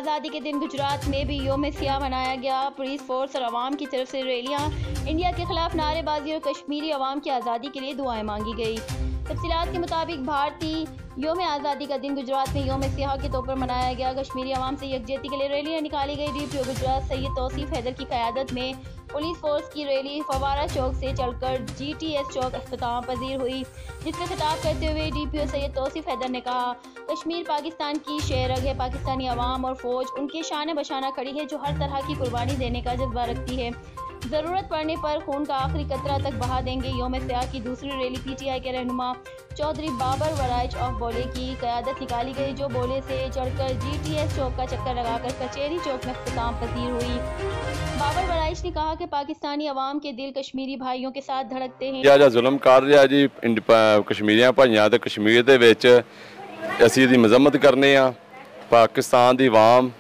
आज़ादी के दिन गुजरात में भी योम सियाह मनाया गया। पुलिस फोर्स और आवाम की तरफ से रैलियां, इंडिया के खिलाफ नारेबाजी और कश्मीरी अवाम की आज़ादी के लिए दुआएं मांगी गई। तफसीलात के मुताबिक भारतीय योम आज़ादी का दिन गुजरात में योम सियाह के तौर पर मनाया गया। कश्मीरी अवाम से यकजहती के लिए रैलियां निकाली गई। डीपीओ गुजरात सैयद तौसीफ हैदर की क़यादत में पुलिस फोर्स की रैली फवारा चौक से चलकर GTS चौक अख्ताम पजीर हुई, जिसमें खिताब करते हुए डीपीओ सैयद तौसीफ हैदर ने कहा, कश्मीर पाकिस्तान की शेरग है। पाकिस्तानी अवाम और फौज उनके शान बशाना खड़ी है, जो हर तरह की कुर्बानी देने का जज्बा रखती है। ज़रूरत पड़ने पर खून का आखिरी कतरा तक बहा देंगे। योम सियाह की दूसरी रैली PTI के रहनुमा चौधरी बाबर वराइच ऑफ बोले की क़यादत निकाली गई, जो बोले से चढ़कर GTS चौक का चक्कर लगाकर कचेरी चौक में अख्ताम पजीर हुई। बाबर वराइच ने कहा कि पाकिस्तानी अवाम के दिल कश्मीरी भाइयों के साथ धड़कते हैं। ਜਿਹੜਾ ਜ਼ੁਲਮ ਕਰ ਰਿਹਾ ਜੀ ਕਸ਼ਮੀਰੀਆਂ ਭਾਈਆਂ ਤੇ ਕਸ਼ਮੀਰ ਦੇ ਵਿੱਚ ਅਸੀਂ ਇਹਦੀ ਮਜ਼ਮਤ ਕਰਨੇ ਆ। ਪਾਕਿਸਤਾਨ ਦੀ ਆਵਾਮ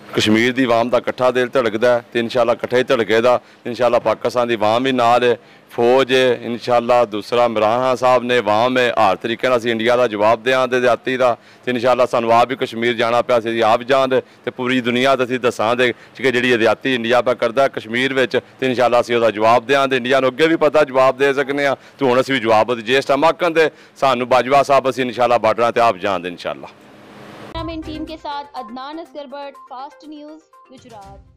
कश्मीर की आवाम का इकट्ठा दिल धड़कता है तो इंशाअल्लाह इकट्ठे ही धड़केगा। इंशाअल्लाह पाकिस्तान की आवाम भी नाल है, फौज है, इंशाअल्लाह दूसरा इमरान खान साहब ने आवाम है, हर तरीके असीं इंडिया का जवाब देंगे ज़्यादती का। तो इंशाअल्लाह सानू आप भी कश्मीर जाना पिया, असीं आप जान तो पूरी दुनिया असीं दसांगे कि जिहड़ी ज़्यादती इंडिया पर करता कश्मीर में, तो इंशाअल्लाह असीं उसदा जवाब देंगे। इंडिया नूं अगे भी पता जवाब दे सकने, तो हुण असीं भी जवाब जिस टाइम आखन दे सानू बाजवा साहब असीं इंशाअल्लाह बार्डरां ते आप जान दे इंशाअल्लाह। टीम के साथ अदनान असगर बट, फास्ट न्यूज़ गुजरात।